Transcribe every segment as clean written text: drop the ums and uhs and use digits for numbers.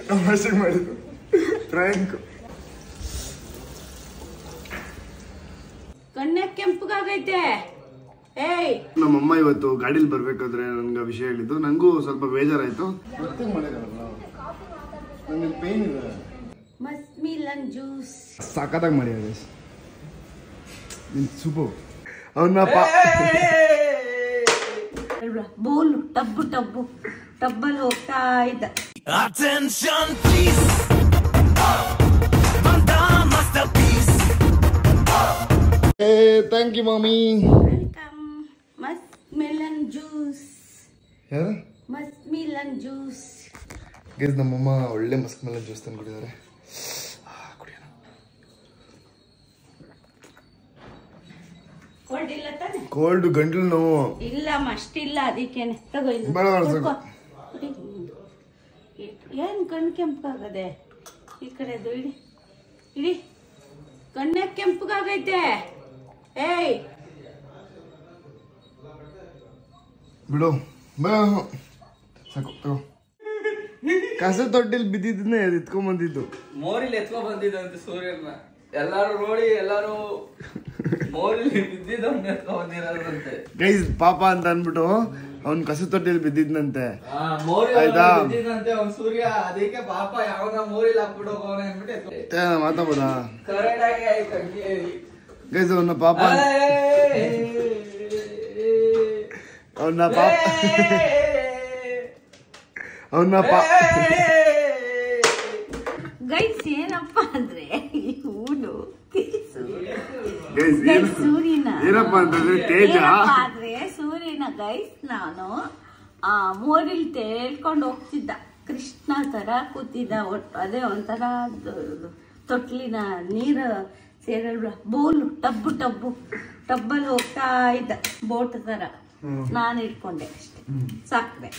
ತಮಾಷೆ ಮಾಡಿದ್ರು ಫ್ರ್ಯಾಂಕ್. ಕಣ್ಣ ಕೆಂಪಗಾಗೈತೆ. ಏಯ್ ನಮ್ಮಮ್ಮ ಇವತ್ತು ಗಾಡಿಲಿ ಬರ್ಬೇಕಾದ್ರೆ ನನ್ಗೆ ವಿಷಯ ಹೇಳಿದ್ದು, ನಂಗೂ ಸ್ವಲ್ಪ ಬೇಜಾರಾಯ್ತು. ಪೇನ್ ಇದೆ. ಮಸ್ತ್ ಮಿಲನ್ ಜ್ಯೂಸ್ ಸಾಕಾಗಿ ಮಾಡಿ ಸೂಪರ್. ಅವನ್ನ ಬೋಲು ಟಬ್ಬು ಟಬ್ಬು ಟಬ್ಬಲ್ಲಿ ಹೋಗ್ತಾ ಇದ್ದ. Attention please, masterpiece. Thank you ಮಾಮಿ. ವೆಲ್ಕಮ್. ಮಸ್ತ್ ಮಿಲನ್ ಜ್ಯೂಸ್. ಯಾರು? ಮಸ್ತ್ ಮಿಲನ್ ಜ್ಯೂಸ್. ಗೈಸ್ ನಮ್ಮಮ್ಮ ಒಳ್ಳೆ ಮಸ್ಕ್ ಮೆಲನ್ ಜ್ಯೂಸ್ ತಂದು ಕುಡಿದಾರೆ. ಕುಡಿಯೋಣ. ಕೋಲ್ಡ್ ಇಲ್ಲ ತಾನೆ? ಕೋಲ್ಡ್ ಗಂಟ್ಲು ನೋವು ಇಲ್ಲ ಅಷ್ಟಿಲ್ಲ, ಅದಕ್ಕೇನೆ ತಗೋ. ಏನ್ ಕಣ್ ಕೆಂಪಗಾಗದೆ? ಈ ಕಡೆದು ಇಡಿ ಇಡಿ. ಕಣ್ಣ ಕೆಂಪಗಾಗೈತೆ. ಏಯ್ ಬಿಡು ಸಾಕು ತಗೋ. ಕಸ ತೊಟ್ಟಿಲ್ ಬಿದ್ದಿದ್ದನ್ನೇ ಎತ್ಕೊಂಡ್ ಬಂದಿದ್ದು. ಮೋರಿಲಿ ಎತ್ಕೊಂಡ್ ಬಂದಿದ್ದಂತ ಸೂರ್ಯನ ಎಲ್ಲಾರು ನೋಡಿ, ಎಲ್ಲಾರು ಮೋರಿಲಿ ಬಿದ್ದಿದ್ದವ್ನ ಎತ್ಕೊಂಡ್ ಬಂದಿರೋದಂತೆ. ಗೈಸ್ ಪಾಪ ಅಂತ ಅನ್ಬಿಟ್ಟು ಅವ್ನ್ ಕಸ ತೊಟ್ಟಿಲ್ ಬಿದ್ದಿದ್ನಂತೆ. ಆಯ್ತಾ ಬಿದ್ದಿದ್ದಂತೆ ಅವ್ನ್ ಸೂರ್ಯ. ಅದಕ್ಕೆ ಪಾಪ ಯಾವಾಗ ಮೋರಿಲಿ ಹಾಕ್ಬಿಟ್ಟು ಹೋಗೋಣ ಅಂದ್ಬಿಟ್ಟು ಮಾತಾಬೋದಾ ಕರೆಕ್ಟಾಗಿ ಗೈಸ್? ಅವನ ಪಾಪ ಅವನ ಗೈಸ್ ಏನಪ್ಪ ಅಂದ್ರೆ ಇವನು ಸೂರ್ಯನ ಏನಪ್ಪ ಅಂತಂದ್ರೆ ತೇಜ ಆದ್ರೆ ಸೂರ್ಯನ ಗೈಸ್ ನಾನು ಮೋರಿಲ್ ತೇಳ್ಕೊಂಡು ಹೋಗ್ತಿದ್ದ. ಕೃಷ್ಣ ತರ ಕೂತಿದ್ದ. ಒಟ್ಟು ಅದೇ ಒಂಥರ ತೊಟ್ಲಿನ ನೀರು ಸೇರಲ್ವ, ಬೋಲು ಟಬ್ಬು ಟಬ್ಬು ಟಬ್ಬಲ್ಲಿ ಹೋಗ್ತಾ ಇದ್ದ ಬೋಟ್ ತರ. ನಾನು ಇಟ್ಕೊಂಡೆ ಅಷ್ಟೆ, ಸಾಕ್ದೆ.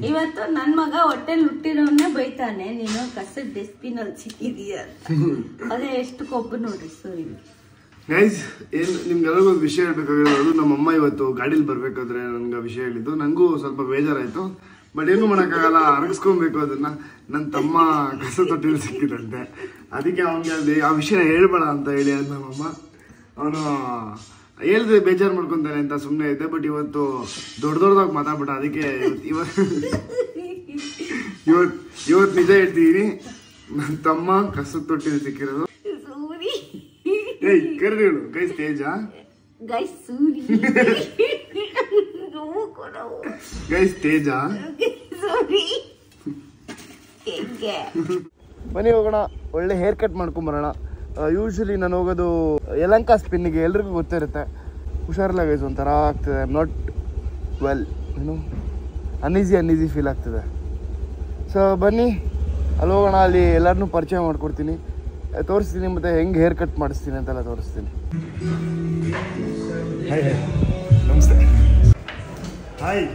ಇವತ್ತು ನನ್ ಮಗ ಹೊಟ್ಟೆಲ್ ಹುಟ್ಟಿರೋನ್ನೇ ಬೈತಾನೆ, ನೀನು ಕಸದ ಡಸ್ಟ್ಬಿನ್ ಅಲ್ಲಿ ಸಿಕ್ಕಿದೀಯ ಅಂತ. ಅದೇ ಎಷ್ಟು ಕೊಬ್ಬು ನೋಡ್ರಿ ಸೂರ್ಯ. ಗೈಸ್ ನಿಮ್ಗೆಲ್ಲರಿಗೂ ಒಂದು ವಿಷಯ ಹೇಳ್ಬೇಕಾಗಿರೋದು, ನಮ್ಮಮ್ಮ ಇವತ್ತು ಗಾಡಿಲಿ ಬರ್ಬೇಕಾದ್ರೆ ನನ್ಗೆ ವಿಷಯ ಹೇಳಿದ್ದು, ನಂಗೂ ಸ್ವಲ್ಪ ಬೇಜಾರಾಯ್ತು. ಬಟ್ ಏನು ಮಾಡೋಕ್ಕಾಗಲ್ಲ, ಅರಗಿಸ್ಕೊಬೇಕು ಅದನ್ನ. ನನ್ನ ತಮ್ಮ ಕಸ ತೊಟ್ಟಿಲಿ ಸಿಕ್ಕಿದಂತೆ, ಅದಕ್ಕೆ ಅವನಿಗೆ ಆ ವಿಷಯ ಹೇಳ್ಬೇಡ ಅಂತ ಹೇಳಿ ಅಂತ ನಮ್ಮಮ್ಮ. ಅವನು ಹೇಳಿದ್ರೆ ಬೇಜಾರು ಮಾಡ್ಕೊತಾನೆ ಅಂತ ಸುಮ್ಮನೆ ಇದ್ದೆ. ಬಟ್ ಇವತ್ತು ದೊಡ್ಡದಾಗಿ ಮಾತಾಡ್ಬಿಟ್ಟ. ಅದಕ್ಕೆ ಇವತ್ತು ನಿಜ ಹೇಳ್ತಿದೀನಿ, ನನ್ನ ತಮ್ಮ ಕಸ ತೊಟ್ಟಿಲಿ ಸಿಕ್ಕಿರೋದು. ಕರೆದು ಗೈಸ್ ತೇಜ, ಗೈಸ್ ಸೂರಿ, ಗೈಸ್ ತೇಜ. ಬನ್ನಿ ಹೋಗೋಣ, ಒಳ್ಳೆ ಹೇರ್ ಕಟ್ ಮಾಡ್ಕೊಂಡ್ ಬರೋಣ. ಯೂಶಲಿ ನಾನು ಹೋಗೋದು ಯಲಂಕ ಸ್ಪಿನ್ನಿಗೆ, ಎಲ್ರಿಗೂ ಗೊತ್ತಿರುತ್ತೆ. ಹುಷಾರಿಲ್ಲ ಗೈಸ್, ಒಂಥರ ಆಗ್ತದೆ. ನಾಟ್ ವೆಲ್, ಏನು ಅನ್ಈಸಿ ಫೀಲ್ ಆಗ್ತದೆ. ಸೊ ಬನ್ನಿ ಅಲ್ಲಿ ಹೋಗೋಣ. ಅಲ್ಲಿ ಎಲ್ಲರನ್ನೂ ಪರಿಚಯ ಮಾಡ್ಕೊಡ್ತೀನಿ, ತೋರಿಸ್ತೀನಿ, ಮತ್ತು ಹೆಂಗೆ ಹೇರ್ ಕಟ್ ಮಾಡಿಸ್ತೀನಿ ಅಂತೆಲ್ಲ ತೋರಿಸ್ತೀನಿ. ಹಾಯ್ ನಮಸ್ತೆ. ಹಾಯ್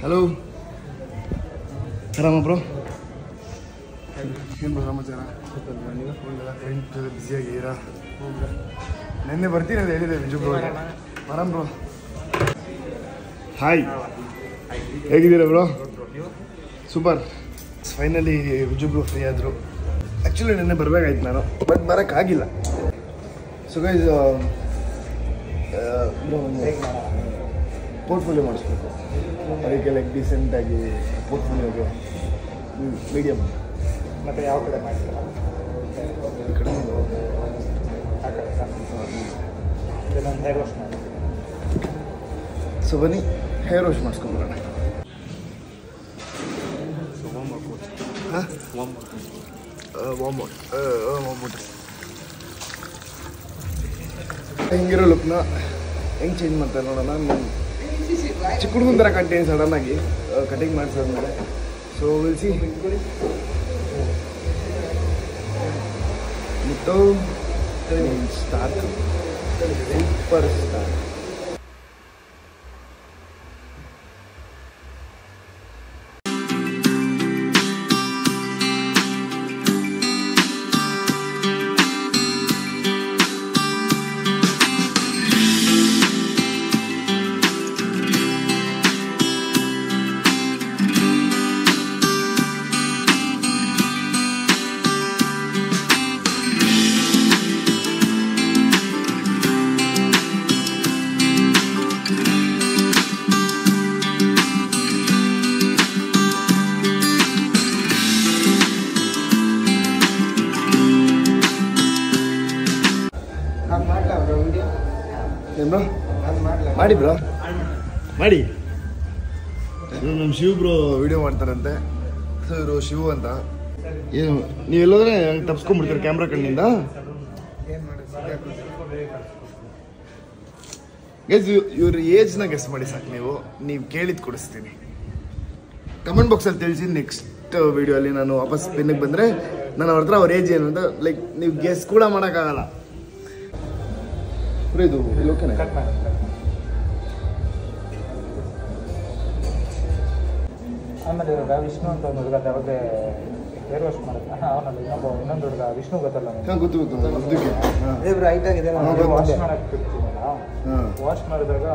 ಹಲೋ, ಆರಾಮ ಬ್ರೋ? ಏನು ಬ್ರೋ ಸಮಾಚಾರ? ಫ್ರೆಂಡ್ ಜೊತೆ ಬ್ಯುಸಿಯಾಗಿದ್ದೀರಾ? ನೆನ್ನೆ ಬರ್ತೀನಿ ಅಂತ ಹೇಳಿದೆ ವಿಜು ಬ್ರೋ. ಆರಾಮ್ ಬ್ರೋ? ಹಾಯ್, ಹೇಗಿದ್ದೀರಾ bro? Super. Finally Viju bro free ಆದರು. ಆ್ಯಕ್ಚುಲಿ ನೆನ್ನೆ ಬರಬೇಕಾಯ್ತು ನಾನು, ಬಟ್ ಬರೋಕ್ಕಾಗಿಲ್ಲ. ಸೊ ಗೈಸ್ ಪೋರ್ಟ್ಫೋಲಿಯೋ ಮಾಡಿಸ್ಬೇಕು, ಅದಕ್ಕೆ ಲೈಕ್ ಡಿಸೆಂಟಾಗಿ ಪೋರ್ಟ್ಫೋಲಿಯೋಗೆ ಮೀಡಿಯಮ್. ಮತ್ತು ಯಾವ ಕಡೆ ಮಾಡ್ತೀರಾ? ಈ ಕಡೆ ನಾನು ಹೇರ್ ವಾಶ್ ಮಾಡಿ. ಸೊ ಬನ್ನಿ ಹೇರ್ ವಾಶ್ ಮಾಡಿಸ್ಕೊಂಡ್ಬರೋಣ. ಹಾಂ ವಾಮೌಟ್ ಹೆಂಗಿರೋ ಲುಕ್ನ ಹೆಂಗೆ ಚೇಂಜ್ ಮಾಡ್ತಾರೆ ನೋಡೋಣ. ನಾನು ಚಿಕ್ಕ ಹುಡುಗನ ಥರ ಕಂಟೇನ್ ಸಡನ್ನಾಗಿ ಕಟಿಂಗ್ ಮಾಡಿಸಾದ್ಮೇಲೆ. ಸೊ ವಿಲ್ಸಿ ಮುಟ್ಟು ಸ್ಟಾರ್ಟ್ ಸೂಪರ್ ಸ್ಟಾರ್. ಮಾಡಿ ಬ್ರೋ ಮಾಡಿ. ಇವ್ರು ನಮ್ಮ ಶಿವ್ ಬ್ರೋ ವಿಡಿಯೋ ಮಾಡ್ತಾರಂತೆ. ಸೊ ಇವರು ಶಿವು ಅಂತ. ಏನು ನೀವೆಲ್ಲೋದ್ರೆ ತಪ್ಸ್ಕೊಂಡ್ಬಿಡ್ತೀರ ಕ್ಯಾಮ್ರಾ ಕಣ್ಣಿಂದ. ಇವ್ರ ಏಜ್ನ ಗೆಸ್ ಮಾಡಿ ಸಾಕು. ನೀವು ಕೇಳಿದ್ ಕೊಡಿಸ್ತೀನಿ. ಕಮೆಂಟ್ ಬಾಕ್ಸಲ್ಲಿ ತಿಳಿಸಿ. ನೆಕ್ಸ್ಟ್ ವಿಡಿಯೋಲಿ ನಾನು ವಾಪಸ್ ಪಿನ್ನಿಗೆ ಬಂದರೆ ನಾನು ಅವ್ರ ಹತ್ರ ಅವ್ರ ಏಜ್ ಏನು ಅಂತ ಲೈಕ್ ನೀವು ಗೆಸ್ ಕೂಡ ಮಾಡೋಕ್ಕಾಗಲ್ಲ. ಇದು ಓಕೆನಾ? ಆಮೇಲೆ ಇವಾಗ ವಿಷ್ಣು ಅಂತ ಒಂದು ಹುಡುಗ ಯಾವಾಗ ಹೇರ್ ವಾಶ್ ಮಾಡುತ್ತೆ ಅವನಲ್ಲಿ ಇನ್ನೊಂದು ಹುಡುಗ ವಿಷ್ಣು ಗೊತ್ತಲ್ಲ ಗೊತ್ತು ಹೈಟ್ ಆಗಿದೆ ವಾಶ್ ಮಾಡಕ್ಕೆ ಬಿಡ್ತೀನಲ್ಲ. ವಾಶ್ ಮಾಡಿದಾಗ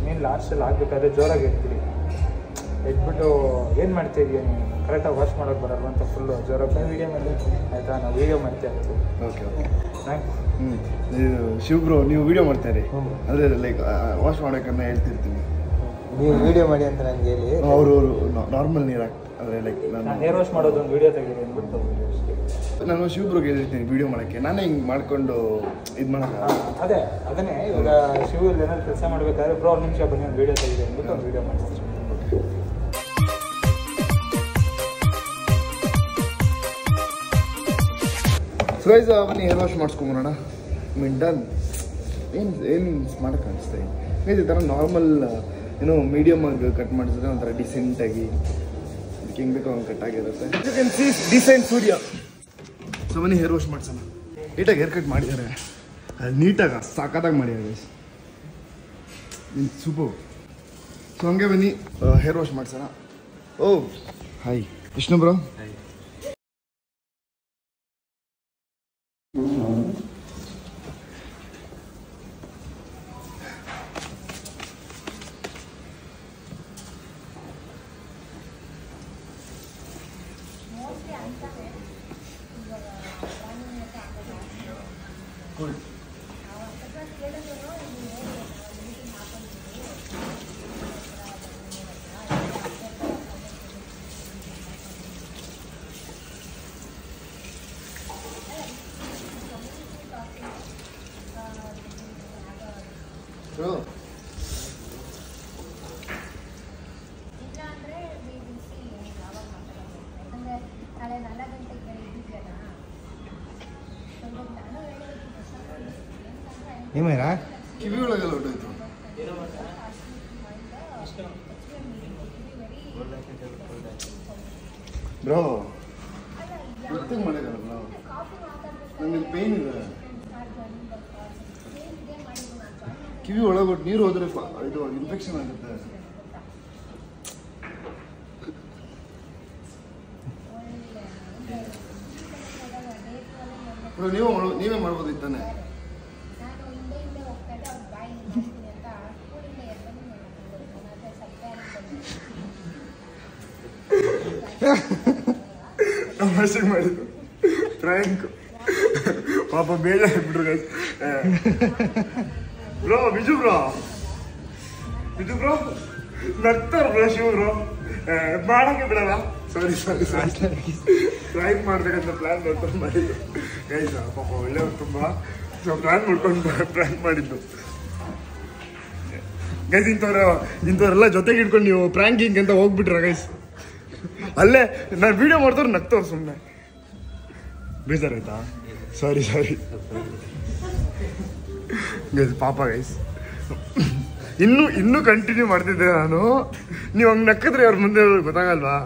ನೀನು ಲಾಸ್ಟಲ್ಲಿ ಹಾಕ್ಬೇಕಾದ್ರೆ ಜೋರಾಗಿ ಇರ್ತೀರಿ. ಎದ್ಬಿಟ್ಟು ಏನು ಮಾಡ್ತಿದ್ಯಾ ನೀನು ಕರೆಕ್ಟಾಗಿ ವಾಶ್ ಮಾಡೋಕ್ಕೆ ಬರಲ್ಲ ಅಂತ ಫುಲ್ಲು ಜೋರಾಗಿ ವೀಡಿಯೋ ಮಾಡಿ ಆಯಿತಾ. ನಾವು ವೀಡಿಯೋ ಮಾಡ್ತೀವಿ ಅಂತ. ಓಕೆ ಶಿವಬ್ರು ನೀವು ವೀಡಿಯೋ ಮಾಡ್ತಾರೆ ಅಂದರೆ ಲೈಕ್ ವಾಶ್ ಮಾಡೋಕ್ಕನ್ನ ಹೇಳ್ತಿರ್ತೀನಿ. ನೀವು ವೀಡಿಯೋ ಮಾಡಿ ಅಂತ ನನಗೆ ಹೇಳಿ. ಅವರು ನಾರ್ಮಲ್ ನೀರು ಅಂದರೆ ಲೈಕ್ ನಾನು ಹೇರ್ ವಾಶ್ ಮಾಡೋದು ಒಂದು ವೀಡಿಯೋ ತೆಗೀರಿ ಅಂದ್ಬಿಟ್ಟು ನಾನು ಶಿವಬ್ರಿಗೆ ಹೇಳಿರ್ತೀನಿ ವೀಡಿಯೋ ಮಾಡೋಕ್ಕೆ. ನಾನೇ ಹಿಂಗೆ ಮಾಡ್ಕೊಂಡು ಇದು ಮಾಡೋಕ್ಕೆ ಅದನ್ನೇ ಇವಾಗ ಶಿವ ಏನಾದ್ರು ಕೆಲಸ ಮಾಡಬೇಕಾದ್ರೆ ಬ್ರೋ ಒಂದು ನಿಮಿಷ ಬನ್ನಿ ಒಂದು ವೀಡಿಯೋ ತೆಗೀರಿ ಅಂದ್ಬಿಟ್ಟು ಒಂದು ವೀಡಿಯೋ ಮಾಡ್ತೀನಿ. ಫ್ರೈಸ್ ಬನ್ನಿ ಹೇರ್ ವಾಶ್ ಮಾಡಿಸ್ಕೊಂಬರೋಣ. ಡನ್. ಏನು ಸ್ಮಾರ್ಟ್ ಕಾಣಿಸ್ತಾ ಇದೆ ಈ ಥರ ನಾರ್ಮಲ್ ಏನೋ ಮೀಡಿಯಮ್ ಆಗಿ ಕಟ್ ಮಾಡಿಸಿದ್ರೆ ಒಂಥರ ಡಿಸೆಂಟಾಗಿ ಅದಕ್ಕೆ ಹೆಂಗೆ ಬೇಕೋ ಹಂಗೆ ಕಟ್ ಆಗಿರುತ್ತೆ. You can see decent Surya. So ಬನ್ನಿ ಹೇರ್ ವಾಶ್ ಮಾಡ್ಸೋಣ. ನೀಟಾಗಿ ಹೇರ್ ಕಟ್ ಮಾಡಿದ್ದಾರೆ. ಅದು ನೀಟಾಗಿ ಸಾಕಾಗಿ ಮಾಡಿದ್ದಾರೆ ಸೂಪರ್. ಸೊ ಹಂಗೆ ಬನ್ನಿ ಹೇರ್ ವಾಶ್ ಮಾಡ್ಸೋಣ. ಓ ಹಾಯ್ ವಿಷ್ಣು ಬ್ರೋ. Bro. ಏಮೇರಾ ಕಿವಿ ಒಳಗೆಲ್ಲ ಹೊಟ್ಟೋಯ್ತು. ಬ್ರೋ ಗೊತ್ತಿಗೆ ಮಾಡಿದಾರ ಬ್ರೋ. ನನಗೆ ಪೇಯ್ನ್ ಇದೆ. ಕಿವಿ ಒಳಗೊಟ್ಟು ನೀರು ಹೋದ್ರೆ ಇದು ಇನ್ಫೆಕ್ಷನ್ ಆಗುತ್ತೆ. ನೀವೇ ಮಾಡ್ಬೋದಿತ್ತಾನೆ. ತಮಾಷೆ ಮಾಡಿದ್ರು ಫ್ರ್ಯಾಂಕ್. ಪಾಪ ಬೇಜಾರಾಗ್ಬಿಟ್ರು ಗೈಸ್. ಬ್ರೋ ಬಿಜು ಬ್ರೋ ನಗ್ತಾರ ಬ್ರೋ ಶಿವ ಬ್ರೋ. ಮಾಡಕ್ಕೆ ಬಿಡಲ್ಲ. ಸಾರಿ ಫ್ರ್ಯಾಂಕ್ ಮಾಡ್ಬೇಕಂತ ಪ್ಲಾನ್ ಮಾಡ್ಕೊಂಡು ಮಾಡಿದ್ದು ಗೈಸ್. ಪಾಪ ಒಳ್ಳೆಯವ್ರು ತುಂಬ. ಸೊ ಪ್ಲಾನ್ ಮಾಡ್ಕೊಂಡು ಫ್ರ್ಯಾಂಕ್ ಮಾಡಿದ್ದು ಗೈಸ್. ಇಂಥವ್ರೆಲ್ಲ ಜೊತೆಗೆ ಇಟ್ಕೊಂಡು ನೀವು ಪ್ರ್ಯಾಂಕಿಂಗ್ ಅಂತ ಹೋಗ್ಬಿಟ್ರ ಗೈಸ್. ಅಲ್ಲೇ ನಾನು ವಿಡಿಯೋ ಮಾಡ್ದವ್ರು ನಗ್ತವ್ರು ಸುಮ್ಮನೆ. ಬೇಜಾರಾಯ್ತಾ? Sorry guys. ಪಾಪ ಗೈಸ್ ಇನ್ನೂ ಕಂಟಿನ್ಯೂ ಮಾಡ್ತಿದ್ದೆ ನಾನು. ನೀವು ಹಂಗೆ ನಕ್ಕಿದ್ರೆ ಅವ್ರ ಮುಂದೆ ಗೊತ್ತಾಗಲ್ವಾ?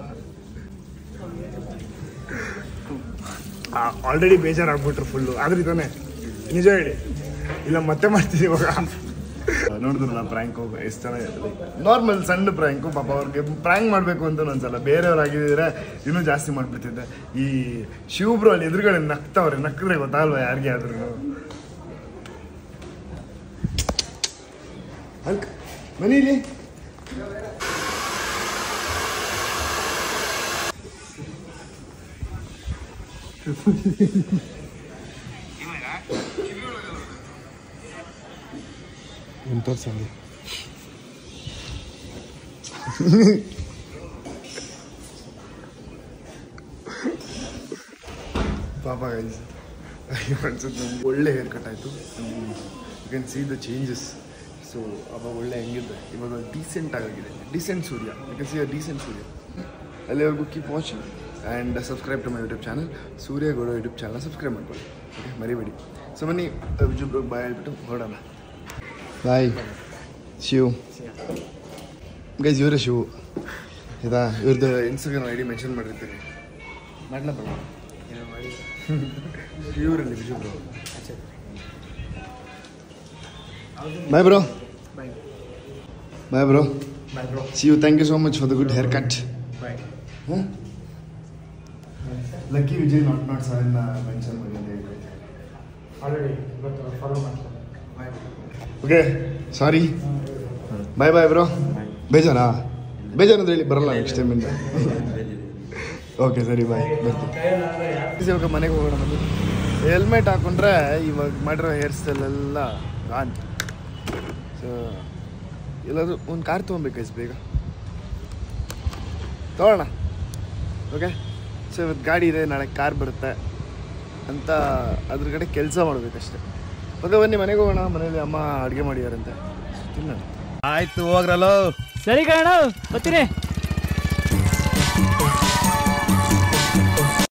Already ಬೇಜಾರಾಗ್ಬಿಟ್ರು full. ಆದ್ರೆ ಇದಾನೆ ನಿಜ ಹೇಳಿ. ಇಲ್ಲ ಮತ್ತೆ ಮಾಡ್ತೀನಿ ಇವಾಗ. ನೋಡಿದ್ರು ನಾ ಪ್ರ್ಯಾಂಕು ಎಷ್ಟು ಚೆನ್ನಾಗಿ ನಾರ್ಮಲ್ ಸಣ್ಣ ಪ್ರ್ಯಾಂಕು. ಪಾಪ ಅವ್ರಿಗೆ ಪ್ರ್ಯಾಂಕ್ ಮಾಡಬೇಕು ಅಂತ ಒಂದ್ಸಲ ಬೇರೆಯವ್ರಾಗಿದ್ದರೆ ಇನ್ನೂ ಜಾಸ್ತಿ ಮಾಡಿಬಿಡ್ತಿದ್ದೆ. ಈ ಶಿವಬ್ರು ಅಲ್ಲಿ ಎದುರುಗಡೆ ನಗ್ತಾವ್ರೆ. ನಕ್ಕಿದ್ರೆ ಗೊತ್ತಾಗಲ್ವ ಯಾರಿಗೆ ಆದ್ರೂ. ಅಲ್ಕ ಮನೇಲಿ ತೋರ್ಸಂడి. ಪಾಪ ಗೈಸ್ ಅನ್ಸುತ್ತೆ ನಮ್ಗೆ ಒಳ್ಳೆ ಹೇರ್ ಕಟ್ ಆಯಿತು. You can see the changes. So ಅವಾಗ ಒಳ್ಳೆ ಹೆಂಗಿದ್ದೆ, ಇವಾಗ ಡೀಸೆಂಟ್ ಆಗಿದೆ, ಡೀಸೆಂಟ್ ಸೂರ್ಯ, ಯಾಕೆ ಸಿ ಡೀಸೆಂಟ್ ಸೂರ್ಯ. ಅಲ್ಲಿವರೆಗೂ keep watching and subscribe to my YouTube channel, Surya Gowda YouTube channel subscribe ಮಾಡ್ಕೊಳ್ಳಿ, ಓಕೆ, ಮರಿಬೇಡಿ. ಸೊ ಬನ್ನಿ ವಿಜುಬ್ರಿಗೆ ಬಾಯ್ ಹೇಳ್ಬಿಟ್ಟು ಹೊರಡೋಣ. ಬಾಯ್, ಶಿವ್ ಗೈಸ್, ಇವರೇ ಶಿವು ಇದಾ, ಇವ್ರದ್ದು ಇನ್ಸ್ಟಾಗ್ರಾಮ್ ಐ ಡಿ ಮೆನ್ಷನ್ ಮಾಡಿರ್ತೀನಿ, ಮಾಡ್ಲಾ ಬರೋಣ ಇವರಲ್ಲಿ ವಿಜುಬ್ರು. Bye bro, bye bro, see you, thank you so much for the good haircut. Bye. Lucky Vijay not 7 mention ಮಾಡಿ ಅಂತ ಹೇಳ್ತಾರೆ ಆಲ್ರೆಡಿ ಇವತ್ತು ಫಾಲೋ ಮಾಡ್ತಾರೆ. ಓಕೆ, ಸಾರಿ, ಬಾಯ್ ಬಾಯ್ ಬ್ರೋ. ಬೇಜಾರಾ ಬೇಜಾರಂದ್ರೆ ಹೇಳಿ, ಬರಲ್ಲ ನೆಕ್ಸ್ಟ್ ಟೈಮಿಂದ. ಓಕೆ ಸರಿ, ಬಾಯ್, ಬರ್ತೀವಿ. ಇವಾಗ ಮನೆಗೆ ಹೋಗೋಣ. ಬಂದು ಹೆಲ್ಮೆಟ್ ಹಾಕೊಂಡ್ರೆ ಇವಾಗ ಮಾಡಿರೋ ಹೇರ್ ಸ್ಟೈಲ್ ಎಲ್ಲ ಗಾನ್. ಸೊ ಎಲ್ಲಾದರೂ ಒಂದು ಕಾರ್ ತೊಗೊಬೇಕು ಬೇಗ ತೊಗೊಳ್ಳೋಣ. ಓಕೆ, ಸೊ ಇವತ್ತು ಗಾಡಿ ಇದೆ, ನಾಳೆ ಕಾರ್ ಬರುತ್ತೆ ಅಂತ ಅದ್ರ ಕಡೆ ಕೆಲಸ ಮಾಡಬೇಕಷ್ಟೆ. ಓಕೆ ಬನ್ನಿ ಮನೆಗೆ ಹೋಗೋಣ. ಮನೇಲಿ ಅಮ್ಮ ಅಡುಗೆ ಮಾಡಿದಾರಂತೆ, ತಿನ್ನೋಣ. ಆಯ್ತು ಹೋಗ್ರಲ್ಲ. ಸರಿ ಕಾರಣ ಬರ್ತೀನಿ.